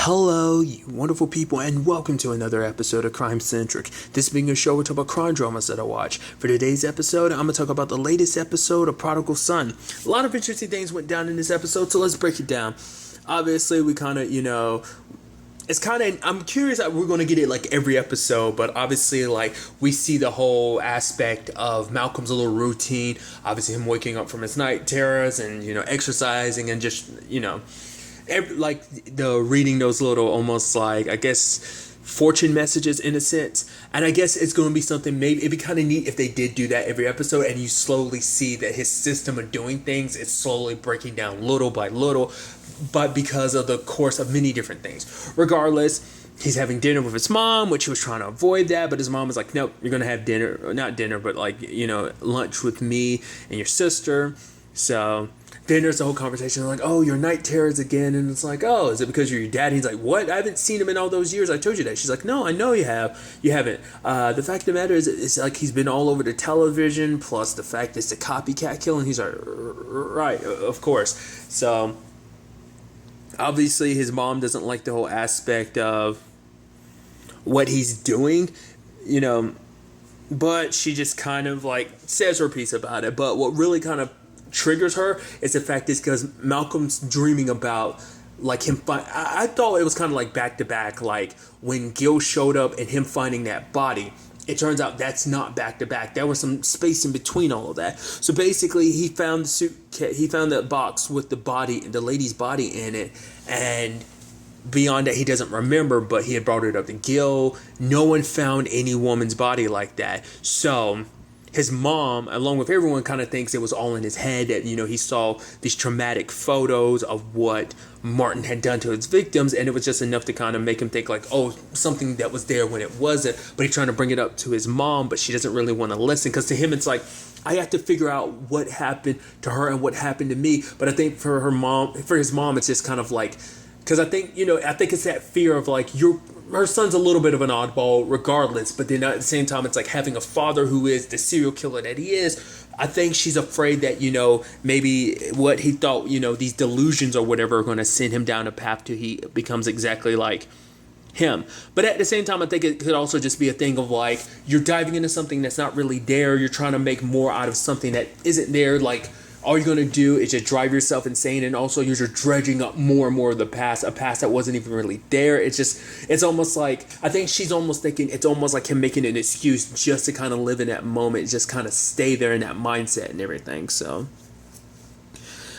Hello, you wonderful people, and welcome to another episode of Crime Centric. This being a show we talk about crime dramas that I watch. For today's episode, I'm going to talk about the latest episode of Prodigal Son. A lot of interesting things went down in this episode, so let's break it down. Obviously, we kind of, it's kind of, I'm curious that we're going to get it like every episode, but obviously like we see the whole aspect of Malcolm's little routine, obviously him waking up from his night terrors and, exercising and just, like the reading those little almost like, I guess, fortune messages in a sense. And I guess it's going to be something, maybe it'd be kind of neat if they did do that every episode and you slowly see that his system of doing things is slowly breaking down little by little, but because of the course of many different things. Regardless, he's having dinner with his mom, which he was trying to avoid that, but his mom was like, nope, you're going to have dinner, or not dinner, but like, lunch with me and your sister. So then there's the whole conversation like, oh, your night terrors again. And it's like, oh, is it because you're your dad? And he's like, what? I haven't seen him in all those years. I told you that. She's like, no, I know you have. You haven't. The fact of the matter is, it's like he's been all over the television, plus the fact it's a copycat killing. He's like, right, of course. So obviously his mom doesn't like the whole aspect of what he's doing, but she just kind of like says her piece about it. But what really kind of triggers her is the fact is because Malcolm's dreaming about like him I thought it was kind of like back to back, like when Gil showed up and him finding that body. It turns out that's not back to back. There was some space in between all of that. So basically he found the suitcase, he found that box with the lady's body in it, and beyond that he doesn't remember, but he had brought it up to Gil. No one found any woman's body like that. So his mom, along with everyone, kind of thinks it was all in his head, that, he saw these traumatic photos of what Martin had done to his victims, and it was just enough to kind of make him think like, oh, something that was there when it wasn't. But he's trying to bring it up to his mom, but she doesn't really want to listen, because to him it's like, I have to figure out what happened to her and what happened to me. But I think for his mom, it's just kind of like, because I think it's that fear of like, her son's a little bit of an oddball regardless, but then at the same time, it's like having a father who is the serial killer that he is. I think she's afraid that, maybe what he thought, these delusions or whatever are going to send him down a path to he becomes exactly like him. But at the same time, I think it could also just be a thing of like, you're diving into something that's not really there. You're trying to make more out of something that isn't there. Like, all you're going to do is just drive yourself insane, and also you're just dredging up more and more of the past, a past that wasn't even really there. It's almost like, I think she's almost thinking it's almost like him making an excuse just to kind of live in that moment, just kind of stay there in that mindset and everything. So,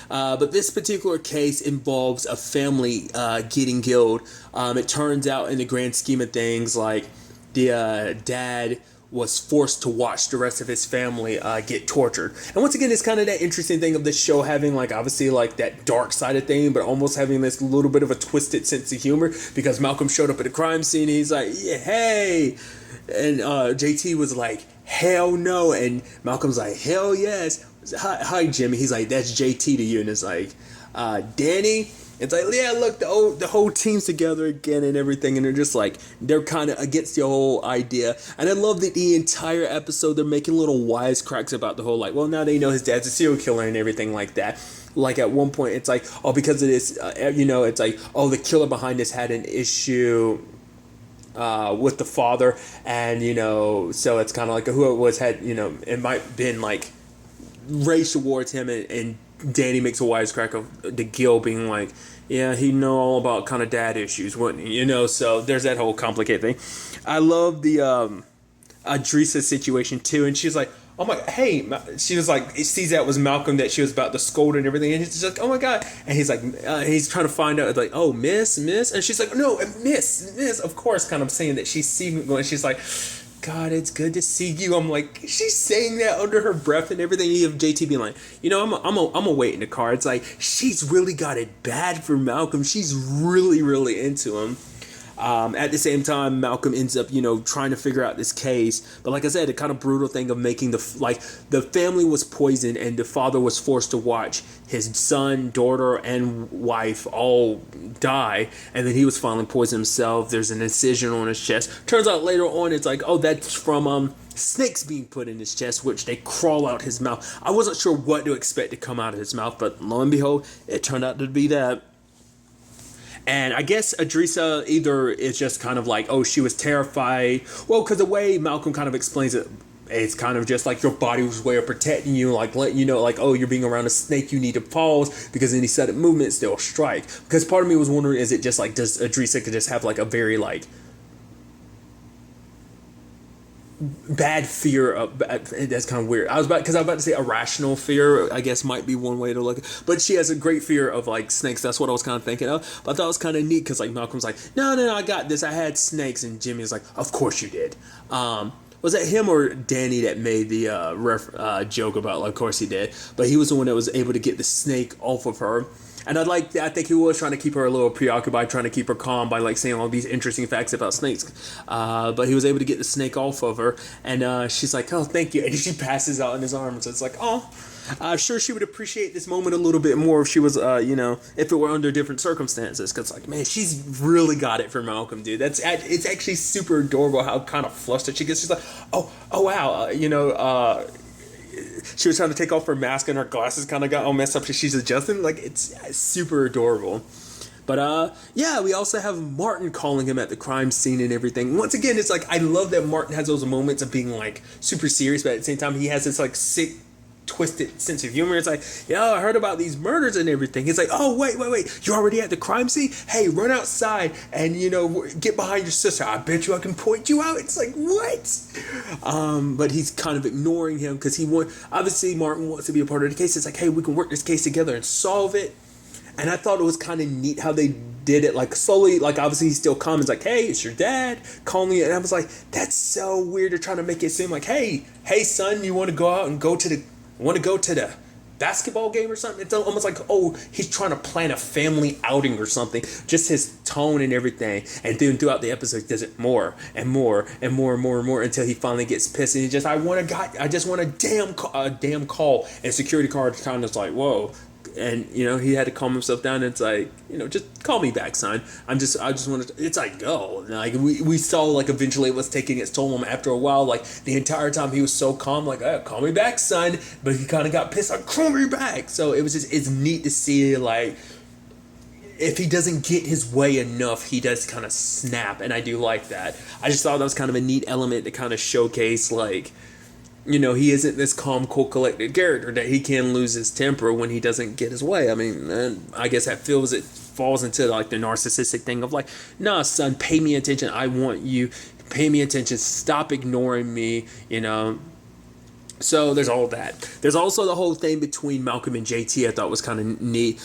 but this particular case involves a family getting killed. It turns out in the grand scheme of things, like the dad was forced to watch the rest of his family get tortured. And once again, it's kind of that interesting thing of this show having like obviously like that dark side of thing, but almost having this little bit of a twisted sense of humor, because Malcolm showed up at the crime scene and he's like, yeah, hey. And JT was like, hell no. And Malcolm's like, hell yes. Hi, Jimmy. He's like, that's JT to you. And it's like, Danny. It's like, yeah, look, the whole team's together again and everything, and they're just like, they're kind of against the whole idea. And I love that the entire episode, they're making little wisecracks about the whole, like, well, now they know his dad's a serial killer and everything like that. Like, at one point, it's like, oh, because of this, it's like, oh, the killer behind this had an issue with the father, and, so it's kind of like who it was had, it might have been, like, race towards him, and Danny makes a wisecrack of the Gil being like, yeah, he know all about kind of dad issues, wouldn't he? So there's that whole complicated thing. I love the Adrisa situation too, and she's like, oh my, hey, she was like, sees that was Malcolm that she was about to scold and everything, and he's just like, oh my god, and he's like, he's trying to find out like, oh, miss, and she's like, no, miss, of course, kind of saying that she's seeing it going, she's like, God, it's good to see you. I'm like, she's saying that under her breath and everything. You have JT being like, I'm a wait in the car. It's like, she's really got it bad for Malcolm. She's really, really into him. At the same time, Malcolm ends up, trying to figure out this case. But like I said, the kind of brutal thing of making the family was poisoned and the father was forced to watch his son, daughter, and wife all die. And then he was finally poisoned himself. There's an incision on his chest. Turns out later on, it's like, oh, that's from snakes being put in his chest, which they crawl out his mouth. I wasn't sure what to expect to come out of his mouth, but lo and behold, it turned out to be that. And I guess Adrisa either is just kind of like, oh, she was terrified. Well, because the way Malcolm kind of explains it, it's kind of just like your body was way of protecting you, like letting you know, like, oh, you're being around a snake, you need to pause because any sudden movements they'll strike. Because part of me was wondering, is it just like, does Adrisa could just have like a very like bad fear of, that's kind of weird. I was about to say irrational fear, I guess might be one way to look at, but she has a great fear of like snakes. That's what I was kind of thinking of. But I thought it was kind of neat because like Malcolm's like, no, I got this, I had snakes, and Jimmy was like, of course you did. Was that him or Danny that made the joke about, like, of course he did, but he was the one that was able to get the snake off of her. And I think he was trying to keep her a little preoccupied, trying to keep her calm by like saying all these interesting facts about snakes. But he was able to get the snake off of her, and she's like, "Oh, thank you." And she passes out in his arms. It's like, oh, sure, she would appreciate this moment a little bit more if she was, if it were under different circumstances. Because like, man, she's really got it for Malcolm, dude. It's actually super adorable how kind of flustered she gets. She's like, oh wow, she was trying to take off her mask and her glasses kind of got all messed up. She's adjusting. Like, it's super adorable. But yeah, we also have Martin calling him at the crime scene and everything. Once again, it's like, I love that Martin has those moments of being like super serious, but at the same time he has this like sick, twisted sense of humor. It's like, I heard about these murders and everything. It's like, oh, wait, you're already at the crime scene? Hey, run outside and, get behind your sister. I bet you I can point you out. It's like, what? But he's kind of ignoring him because obviously Martin wants to be a part of the case. It's like, hey, we can work this case together and solve it. And I thought it was kind of neat how they did it, like slowly, like obviously he's still calm. It's like, hey, it's your dad calling you. And I was like, that's so weird. They're trying to make it seem like, hey son, you want to go out and go to the basketball game or something? It's almost like, oh, he's trying to plan a family outing or something. Just his tone and everything. And then throughout the episode, he does it more and more and more and more and more until he finally gets pissed. And he just, I just want a damn call. And security guard kind of like, whoa. And he had to calm himself down. And it's like, just call me back, son. I just want to. It's like, go. Like we saw, like eventually it was taking its toll on him after a while. Like the entire time he was so calm, like, call me back, son. But he kind of got pissed, like, call me back. So it's neat to see, like, if he doesn't get his way enough, he does kind of snap, and I do like that. I just thought that was kind of a neat element to kind of showcase, like, he isn't this calm, cool, collected character, that he can lose his temper when he doesn't get his way. I mean, I guess that falls into like the narcissistic thing of like, nah, son, pay me attention. I want you. Pay me attention. Stop ignoring me, So there's all that. There's also the whole thing between Malcolm and JT I thought was kind of neat.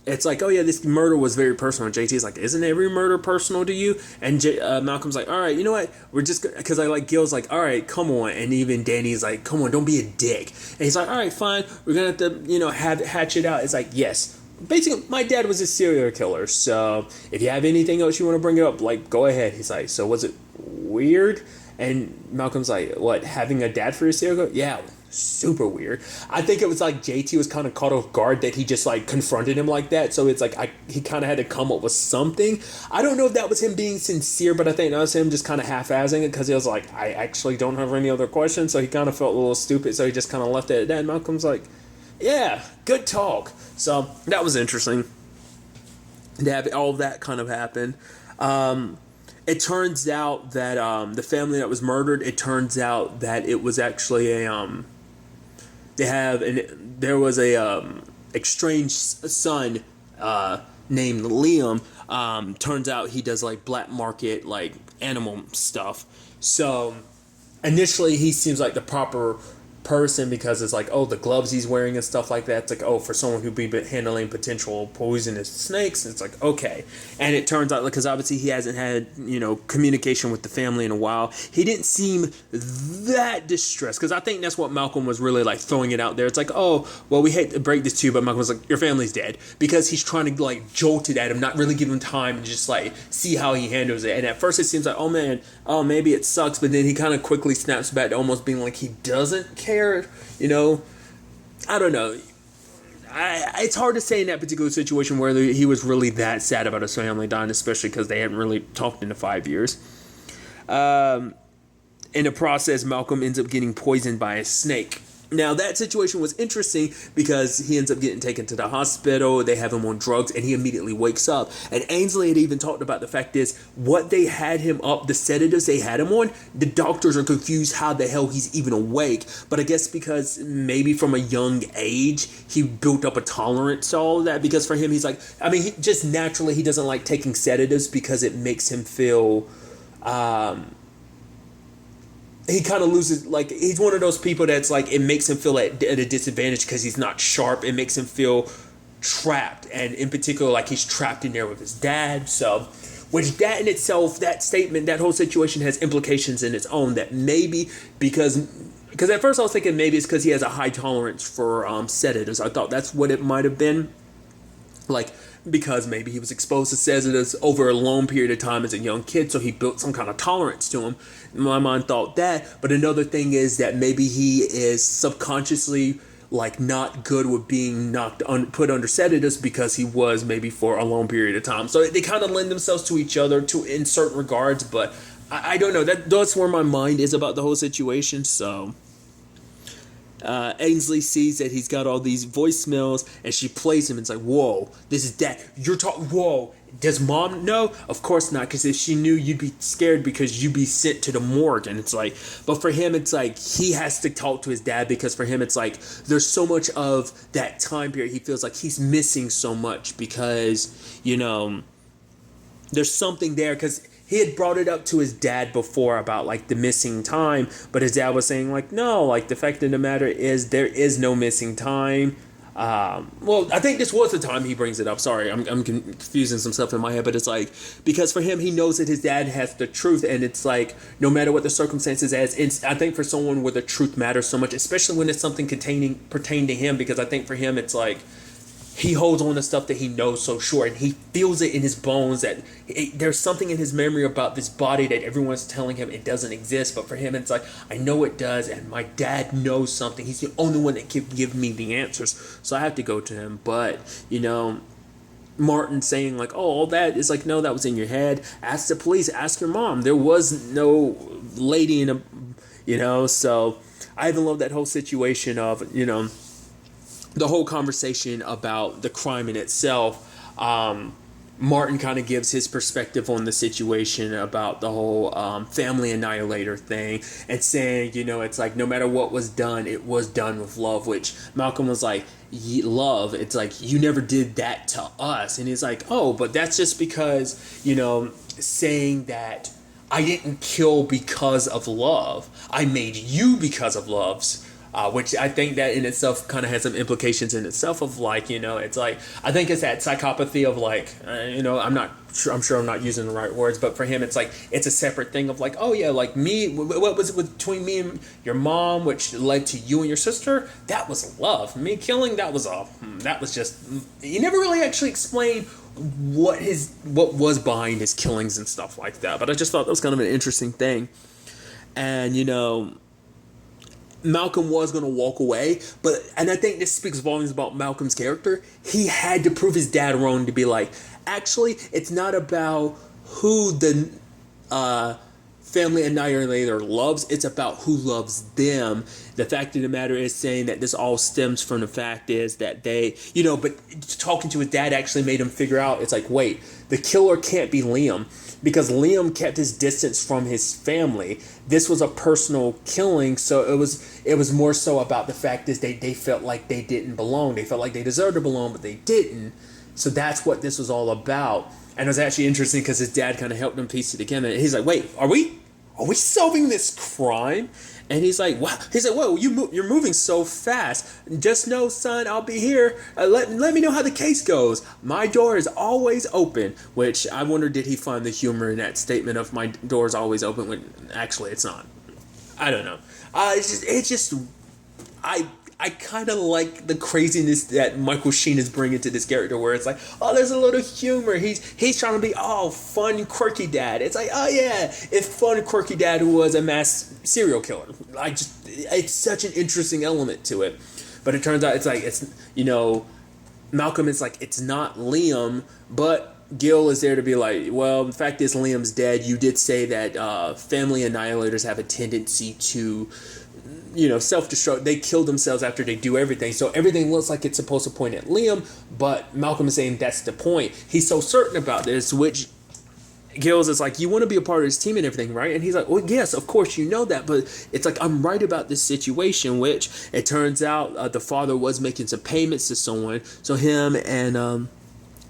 It's like, oh yeah, this murder was very personal. And JT's like, isn't every murder personal to you? And Malcolm's like, all right, you know what? We're just, because Gil's like, all right, come on. And even Danny's like, come on, don't be a dick. And he's like, all right, fine. We're going to have to, hatch it out. It's like, yes. Basically, my dad was a serial killer. So if you have anything else you want to bring it up, like, go ahead. He's like, so was it weird? And Malcolm's like, what, having a dad for a serial killer? Yeah, super weird. I think it was like JT was kind of caught off guard that he just like confronted him like that. So it's like he kind of had to come up with something. I don't know if that was him being sincere, but I think that was him just kind of half-assing it because he was like, I actually don't have any other questions. So he kind of felt a little stupid. So he just kind of left it at that. And Malcolm's like, yeah, good talk. So that was interesting to have all that kind of happen. It turns out that the family that was murdered, it turns out that it was actually there was a estranged son named Liam. Turns out he does like black market, like animal stuff. So initially he seems like the proper person because it's like, oh, the gloves he's wearing and stuff like that. It's like, oh, for someone who'd be handling potential poisonous snakes, it's like, okay. And it turns out, because obviously he hasn't had communication with the family in a while, he didn't seem that distressed, because I think that's what Malcolm was really like throwing it out there. It's like, oh, well, we hate to break this to you, but Malcolm was like, your family's dead, because he's trying to like jolt it at him, not really give him time to just like see how he handles it. And at first it seems like, oh man, oh, maybe it sucks, but then he kind of quickly snaps back to almost being like he doesn't care. I don't know. It's hard to say in that particular situation whether he was really that sad about his family dying, especially because they hadn't really talked in 5 years. In the process, Malcolm ends up getting poisoned by a snake. Now, that situation was interesting because he ends up getting taken to the hospital. They have him on drugs, and he immediately wakes up. And Ainsley had even talked about the fact is, what they had him up, the sedatives they had him on, the doctors are confused how the hell he's even awake. But I guess because maybe from a young age, he built up a tolerance to all of that. Because for him, he's like, I mean, just naturally, he doesn't like taking sedatives because it makes him feel... he kind of loses, like, he's one of those people that's like, it makes him feel at a disadvantage because he's not sharp. It makes him feel trapped, and in particular, like, he's trapped in there with his dad. So, which that in itself, that statement, that whole situation has implications in its own, that maybe because at first I was thinking maybe it's because he has a high tolerance for sedatives. I thought that's what it might have been, like, because maybe he was exposed to sedatives over a long period of time as a young kid, so he built some kind of tolerance to him. My mind thought that, but another thing is that maybe he is subconsciously, like, not good with being put under sedatives because he was maybe for a long period of time. So they kind of lend themselves to each other in certain regards, but I don't know. That's where my mind is about the whole situation, so... Ainsley sees that he's got all these voicemails, and she plays him. And it's like, whoa, this is dad. You're talking. Whoa, does mom know? Of course not, because if she knew, you'd be scared because you'd be sent to the morgue. And it's like, but for him, it's like he has to talk to his dad because for him, it's like there's so much of that time period. He feels like he's missing so much because, you know, there's something there because he had brought it up to his dad before about, like, the missing time, but his dad was saying, like, no, like, the fact of the matter is there is no missing time. Well, I think this was the time he brings it up. Sorry, I'm confusing some stuff in my head, but it's like, because for him, he knows that his dad has the truth, and it's like, no matter what the circumstances I think for someone where the truth matters so much, especially when it's something pertaining to him, because I think for him, it's like, he holds on to stuff that he knows so sure, and he feels it in his bones that there's something in his memory about this body that everyone's telling him it doesn't exist. But for him, it's like, I know it does, and my dad knows something. He's the only one that can give me the answers, so I have to go to him. But, you know, Martin saying, like, oh, all that is like, no, that was in your head. Ask the police, ask your mom. There was no lady in a, you know, so I even love that whole situation of, you know, the whole conversation about the crime in itself. Martin kind of gives his perspective on the situation about the whole family annihilator thing, and saying, you know, it's like, no matter what was done, it was done with love, which Malcolm was like, love, it's like, you never did that to us. And he's like, oh, but that's just because, you know, saying that I didn't kill because of love, I made you because of love's. Which I think that in itself kind of has some implications in itself of, like, you know, it's like, I think it's that psychopathy of, like, you know, I'm sure I'm not using the right words, but for him, it's like, it's a separate thing of, like, oh yeah, like, me, what was it between me and your mom, which led to you and your sister? That was love. Me killing, that was just, he never really actually explained what was behind his killings and stuff like that, but I just thought that was kind of an interesting thing. And, you know, Malcolm was going to walk away, and I think this speaks volumes about Malcolm's character. He had to prove his dad wrong to be like, actually, it's not about who the family annihilator loves, it's about who loves them. The fact of the matter is saying that this all stems from the fact is that they, you know, but talking to his dad actually made him figure out, it's like, wait, the killer can't be Liam, because Liam kept his distance from his family. This was a personal killing, so it was more so about the fact is they felt like they didn't belong. They felt like they deserved to belong, but they didn't. So that's what this was all about. And it was actually interesting because his dad kind of helped him piece it together. He's like, wait, are we solving this crime? And he's like, wow. He's like, whoa, you're moving so fast. Just know, son, I'll be here. Let me know how the case goes. My door is always open. Which I wonder, did he find the humor in that statement of my door is always open when actually it's not? I don't know. I kind of like the craziness that Michael Sheen is bringing to this character, where it's like, oh, there's a little humor. He's trying to be, oh, fun, quirky dad. It's like, oh yeah, if fun, quirky dad was a mass serial killer. It's such an interesting element to it. But it turns out it's you know, Malcolm is like, it's not Liam, but Gil is there to be like, well, the fact is Liam's dead. You did say that family annihilators have a tendency to, self-destruct. They kill themselves after they do everything. So everything looks like it's supposed to point at Liam, but Malcolm is saying that's the point. He's so certain about this, which Gills is like, you want to be a part of this team and everything, right? And he's like, well, yes, of course you know that, but it's like, I'm right about this situation, which it turns out the father was making some payments to someone. So him and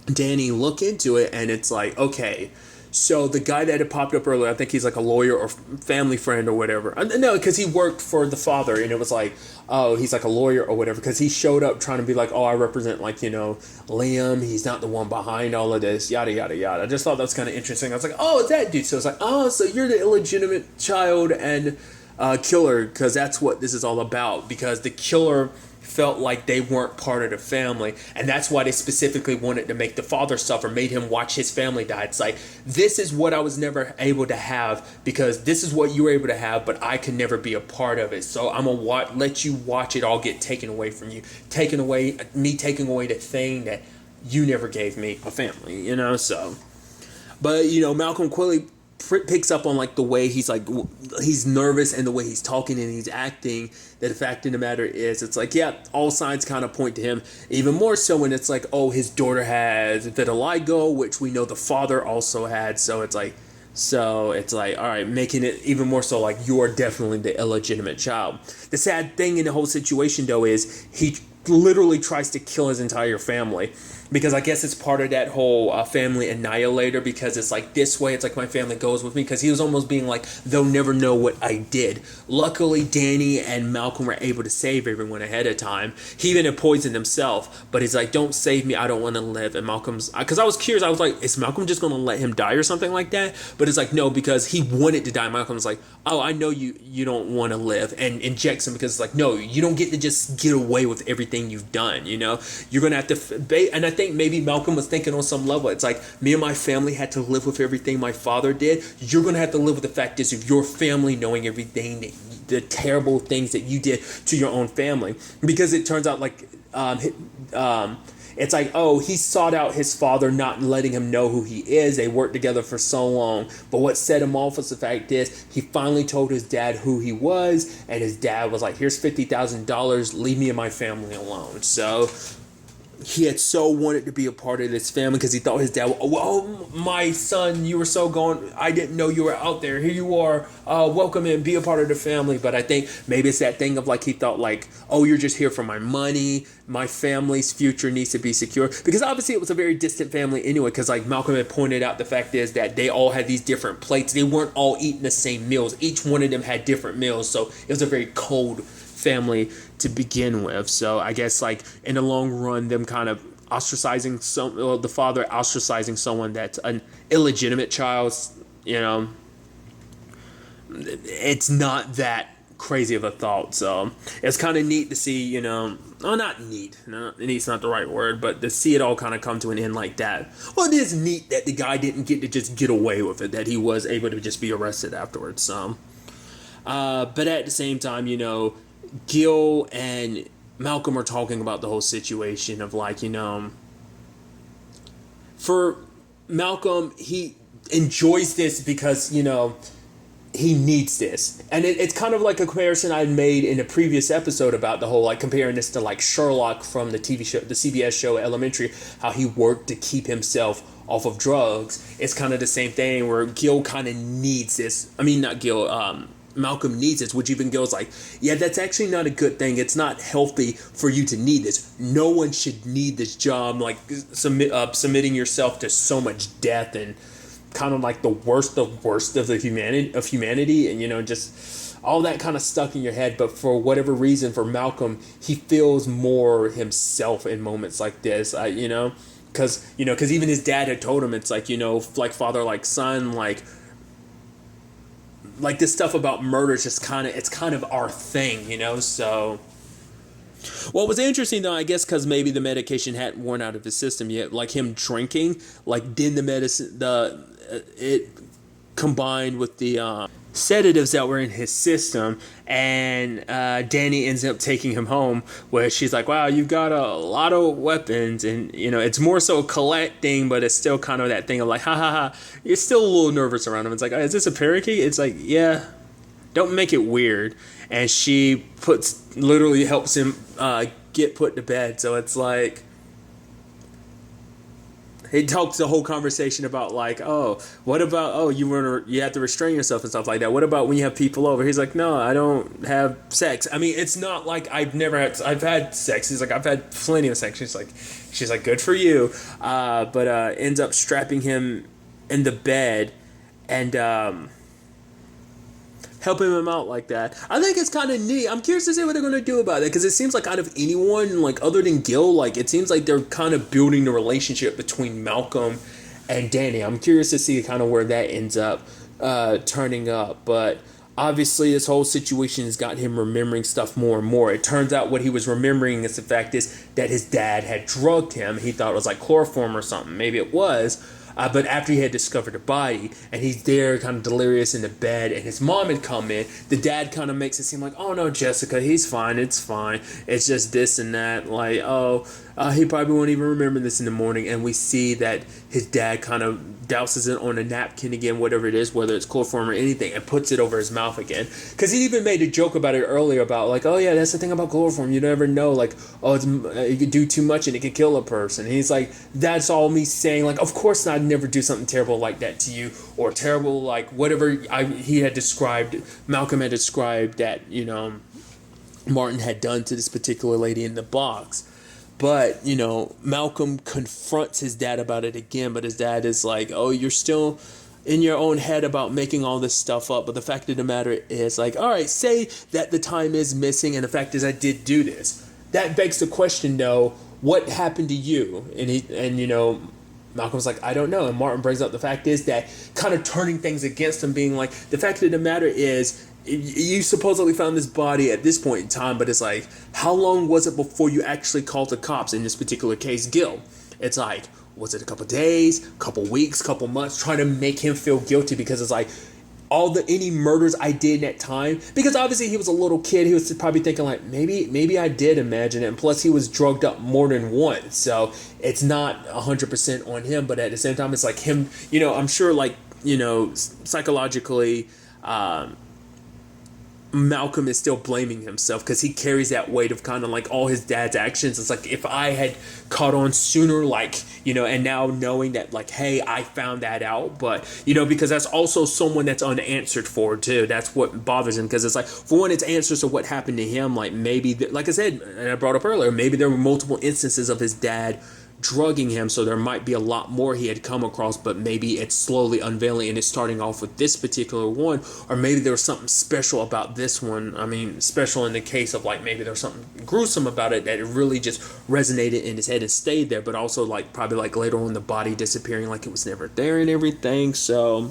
Danny look into it, and it's like, okay, so the guy that had popped up earlier, I think he's like a lawyer or family friend or whatever. No, because he worked for the father, and it was like, oh, he's like a lawyer or whatever, because he showed up trying to be like, oh, I represent, like, Liam. He's not the one behind all of this, yada, yada, yada. I just thought that was kind of interesting. I was like, oh, it's that dude. So it's like, oh, so you're the illegitimate child and killer, because that's what this is all about, because the killer felt like they weren't part of the family, and that's why they specifically wanted to make the father suffer, made him watch his family die. It's like, this is what I was never able to have, because this is what you were able to have, but I could never be a part of it. So I'm gonna let you watch it all get taken away from you, taking away the thing that you never gave me, a family, so. But Malcolm quickly picks up on like the way he's nervous and the way he's talking and he's acting, that the fact of the matter is, it's like, yeah, all signs kind of point to him, even more so when it's like, oh, his daughter has vitiligo, which we know the father also had. So it's like, all right, making it even more so like, you are definitely the illegitimate child. The sad thing in the whole situation, though, is he literally tries to kill his entire family, because I guess it's part of that whole family Annihilator, because it's like, this way it's like my family goes with me, because he was almost being like, they'll never know what I did. Luckily Danny and Malcolm were able to save everyone ahead of time. He even had poisoned himself, but he's like, don't save me, I don't want to live. And Malcolm's, because I was curious, I was like, is Malcolm just going to let him die or something like that? But it's like, no, because he wanted to die. Malcolm's like, oh, I know you don't want to live, and injects him, because it's like, no, you don't get to just get away with everything you've done, you're going to have to, and I think maybe Malcolm was thinking on some level, it's like, me and my family had to live with everything my father did. You're going to have to live with the fact is, of your family knowing everything, the terrible things that you did to your own family. Because it turns out like, it's like, oh, he sought out his father, not letting him know who he is. They worked together for so long. But what set him off was the fact is, he finally told his dad who he was, and his dad was like, here's $50,000, leave me and my family alone. So he had so wanted to be a part of this family, because he thought his dad, oh, my son, you were so gone, I didn't know you were out there, here you are, welcome in, be a part of the family. But I think maybe it's that thing of like, he thought like, oh, you're just here for my money, my family's future needs to be secure, because obviously it was a very distant family anyway, because like Malcolm had pointed out, the fact is that they all had these different plates, they weren't all eating the same meals, each one of them had different meals, so it was a very cold family to begin with. So I guess like in the long run, them kind of ostracizing the father ostracizing someone that's an illegitimate child, it's not that crazy of a thought. So it's kind of neat to see, not neat, no, neat's not the right word, but to see it all kind of come to an end like that. Well, it is neat that the guy didn't get to just get away with it, that he was able to just be arrested afterwards. So but at the same time, Gil and Malcolm are talking about the whole situation of like, for Malcolm, he enjoys this because, he needs this. And it's kind of like a comparison I made in a previous episode about the whole, like, comparing this to like Sherlock from the TV show, the CBS show Elementary, how he worked to keep himself off of drugs. It's kind of the same thing where Gil kind of needs this. I mean, not Gil, Malcolm needs this, which even Gil's like, yeah, that's actually not a good thing. It's not healthy for you to need this. No one should need this job, like submitting yourself to so much death and kind of like the worst of the humanity, and just all that kind of stuck in your head. But for whatever reason, for Malcolm, he feels more himself in moments like this, because even his dad had told him, it's like, like father, like son, like this stuff about murder is just it's kind of our thing, so. What was interesting though, I guess, because maybe the medication hadn't worn out of his system yet, like him drinking, like did the medicine, it combined with the sedatives that were in his system, and Danny ends up taking him home, where she's like, wow, you've got a lot of weapons, and it's more so collecting, but it's still kind of that thing of like, ha ha ha, you're still a little nervous around him. It's like, oh, is this a parakeet? It's like, yeah, don't make it weird. And she literally helps him get put to bed. So it's like, he talks the whole conversation about like, oh, what about, oh, you have to restrain yourself and stuff like that. What about when you have people over? He's like, no, I don't have sex. I mean, it's not like I've had sex. He's like, I've had plenty of sex. She's like, good for you. But ends up strapping him in the bed and helping him out like that. I think it's kind of neat. I'm curious to see what they're going to do about it, because it seems like out of anyone, like other than Gil, like it seems like they're kind of building the relationship between Malcolm and Danny. I'm curious to see kind of where that ends up turning up. But obviously this whole situation has got him remembering stuff more and more. It turns out what he was remembering is the fact is that his dad had drugged him. He thought it was like chloroform or something. Maybe it was. But after he had discovered the body, and he's there kind of delirious in the bed, and his mom had come in, the dad kind of makes it seem like, oh no, Jessica, he's fine, it's fine. It's just this and that. Like, he probably won't even remember this in the morning. And we see that his dad kind of douses it on a napkin again, whatever it is, whether it's chloroform or anything, and puts it over his mouth again. Because he even made a joke about it earlier about like, oh yeah, that's the thing about chloroform. You never know, like, oh, you could do too much and it could kill a person. And he's like, that's all me saying, like, of course I'd never do something terrible like that to you, or terrible like whatever Malcolm had described that, Martin had done to this particular lady in the box. But, Malcolm confronts his dad about it again, but his dad is like, oh, you're still in your own head about making all this stuff up. But the fact of the matter is, like, all right, say that the time is missing, and the fact is I did do this. That begs the question, though, what happened to you? And Malcolm's like, I don't know. And Martin brings up the fact is that kind of turning things against him, being like, the fact of the matter is, you supposedly found this body at this point in time, but it's like, how long was it before you actually called the cops? In this particular case, Gil. It's like, was it a couple days, couple weeks, couple months, trying to make him feel guilty, because it's like, any murders I did in that time, because obviously he was a little kid, he was probably thinking like, maybe I did imagine it, and plus he was drugged up more than once, so it's not 100% on him, but at the same time it's like him, I'm sure like, psychologically, Malcolm is still blaming himself, because he carries that weight of kind of like all his dad's actions. It's like, if I had caught on sooner, like, and now knowing that like, hey, I found that out, but because that's also someone that's unanswered for too. That's what bothers him, because it's like, for one, it's answers to what happened to him. Like maybe, like I said, and I brought up earlier, maybe there were multiple instances of his dad drugging him, so there might be a lot more he had come across, but maybe it's slowly unveiling and it's starting off with this particular one, or maybe there was something special about this one. I mean, special in the case of like, maybe there's something gruesome about it that it really just resonated in his head and stayed there, but also like probably like later on the body disappearing like it was never there and everything. So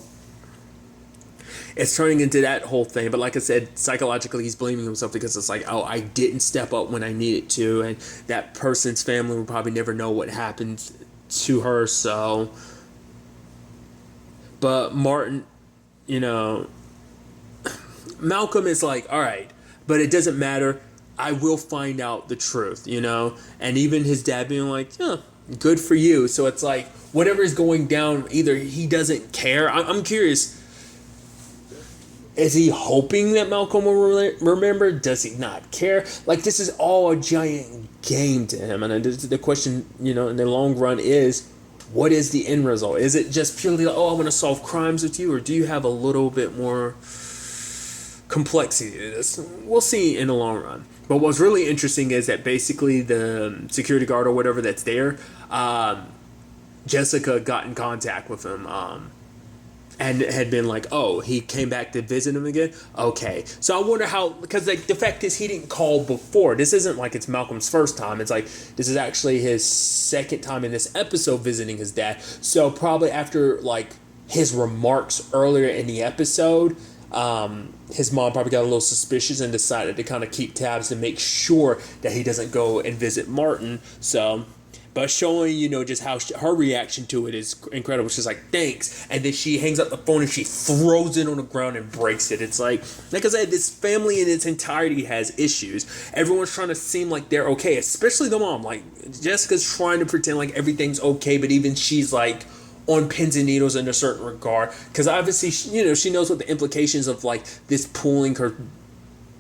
it's turning into that whole thing. But like I said, psychologically he's blaming himself, because it's like, oh, I didn't step up when I needed to, and that person's family will probably never know what happened to her. So, but Martin, Malcolm is like, all right, but it doesn't matter, I will find out the truth, and even his dad being like, yeah, good for you. So it's like, whatever is going down, either he doesn't care. I'm curious, is he hoping that Malcolm will remember? Does he not care? Like, this is all a giant game to him. And the question, in the long run is, what is the end result? Is it just purely like, oh, I'm going to solve crimes with you? Or do you have a little bit more complexity to this? We'll see in the long run. But what's really interesting is that basically the security guard or whatever that's there, Jessica got in contact with him, and had been like, oh, he came back to visit him again? Okay. So I wonder how, because like the fact is he didn't call before. This isn't like it's Malcolm's first time. It's like, this is actually his second time in this episode visiting his dad. So probably after like his remarks earlier in the episode, his mom probably got a little suspicious and decided to kind of keep tabs to make sure that he doesn't go and visit Martin. So, but showing, just how her reaction to it is incredible. She's like, thanks. And then she hangs up the phone and she throws it on the ground and breaks it. It's like I said, this family in its entirety has issues. Everyone's trying to seem like they're okay, especially the mom. Like, Jessica's trying to pretend like everything's okay, but even she's like, on pins and needles in a certain regard, because obviously she knows what the implications of like this pulling her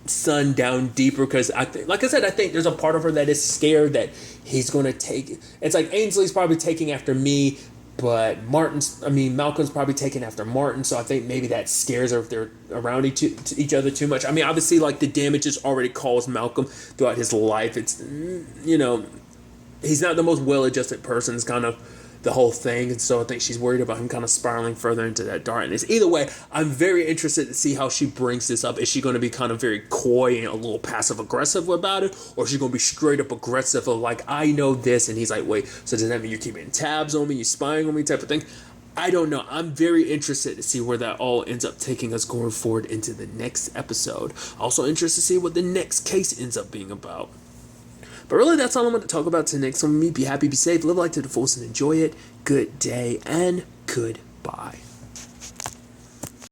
son down deeper, because I think, like I said, I think there's a part of her that is scared that he's going to take, it's like Ainsley's probably taking after me, but Malcolm's probably taking after Martin, so I think maybe that scares her if they're around each other too much. I mean, obviously, like, the damage has already caused Malcolm throughout his life. It's, he's not the most well-adjusted person. It's kind of the whole thing, and so I think she's worried about him kind of spiraling further into that darkness. Either way, I'm very interested to see how she brings this up. Is she going to be kind of very coy and a little passive-aggressive about it, or is she going to be straight-up aggressive of like, I know this, and he's like, wait, so does that mean you're keeping tabs on me, you're spying on me type of thing? I don't know. I'm very interested to see where that all ends up taking us going forward into the next episode. Also interested to see what the next case ends up being about. But really, that's all I'm going to talk about today. So, be happy, be safe, live life to the fullest, and enjoy it. Good day, and goodbye.